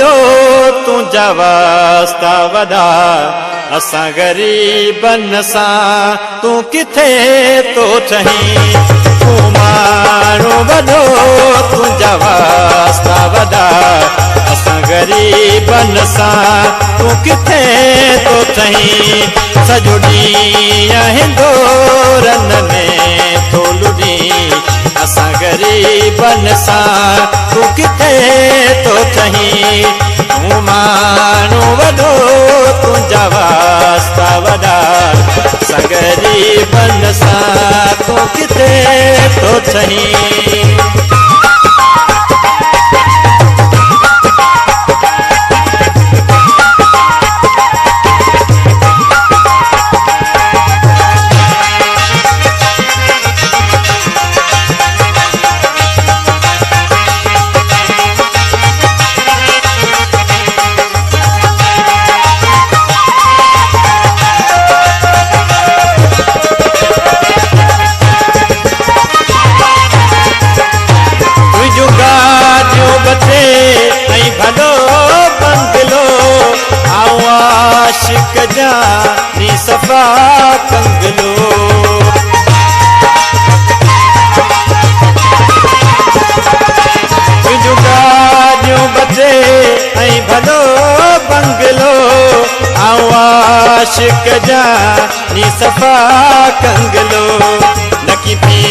वॾो तुंहिंजा वास्ता वॾा असां ग़रीबनि सां तूं किथे तो चहीं तूं माण्हू वॾो तुंहिंजा वास्ता वॾा असां ग़रीबनि सां तूं किथे तो चहीं सॼो ॾींहुं हिंदोरन में थो लुॾीं असां ग़रीबनि सां तूं किथे तो चहीं तूं माण्हू वॾो तुंहिंजा वास्ता वॾा असां ग़रीबनि सां तूं किथे तो चहीं आशिक जानी सफ़ा कंगलो तुंहिंजूं गाॾियूं बचे ऐं भलो बंगलो आऊं आशिक जानी सफ़ा कंगलो नकी पी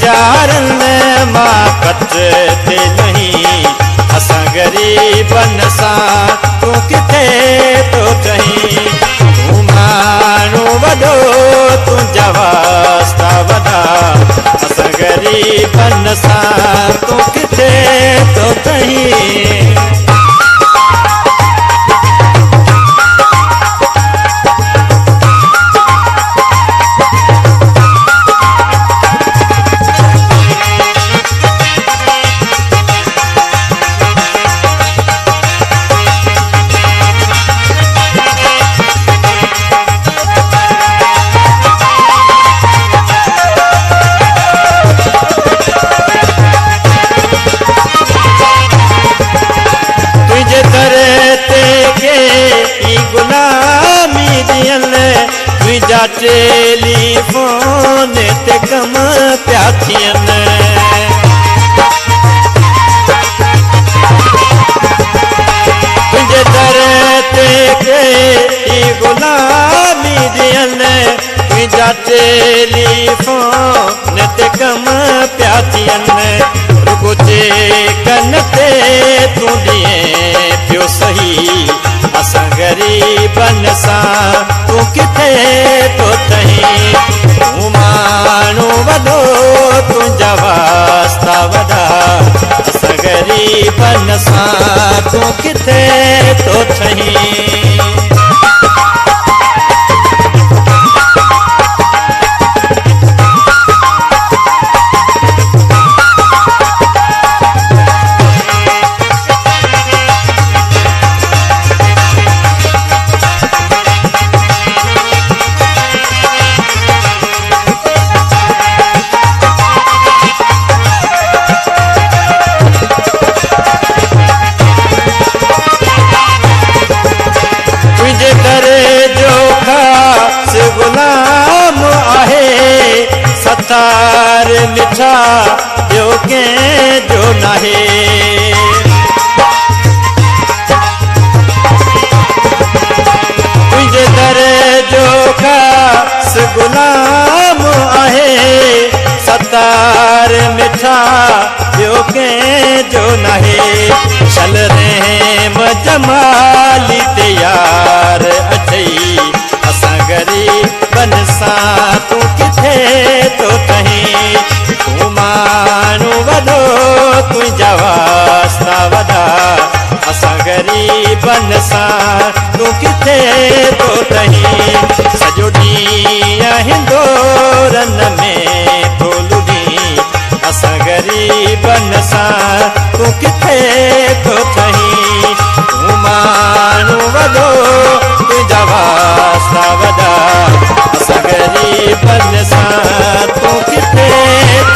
जारनि मां पट ते नहीं असां ग़रीबनि सां तूं किथे तो चहीं तूं माण्हू वॾो तुंहिंजा वास्ता वॾा असां ग़रीबनि सां तूं किथे तो चहीं टेलीफोन ते कम पिया थियनि तुंहिंजे दर ते के गुलामी ॾियनि तुंहिंजा टेलीफोन ते कम पिया थियनि रुगो कन ते तूं ॾिए पियो सही असां ग़रीबनि सां तूं किथे तो चहीं तूं माण्हू वॾो तुंहिंजा वास्ता वॾा असां ग़रीबनि सां तूं किथे तो चहीं सतार मिठा ॿियो कंहिंजो नाहे तुंहिंजे दर जो ख़ासि गुलाम आहे सतार मिठा ॿियो कंहिंजो नाहे शल रहम जमाली ते यार अथई असां ग़रीबनि सां तूं किथे तो चहीं तूं माण्हू वॾो तुंहिंजा वास्ता वॾा असां ग़रीबनि सां तूं किथे तो चहीं सॼो ॾींहुं हिंदोरन में थो लुॾीं असां ग़रीबनि सां तूं किथे तो चहीं तूं माण्हू वॾो तुंहिंजा वास्ता वॾा असां ग़रीबनि सां तूं किथे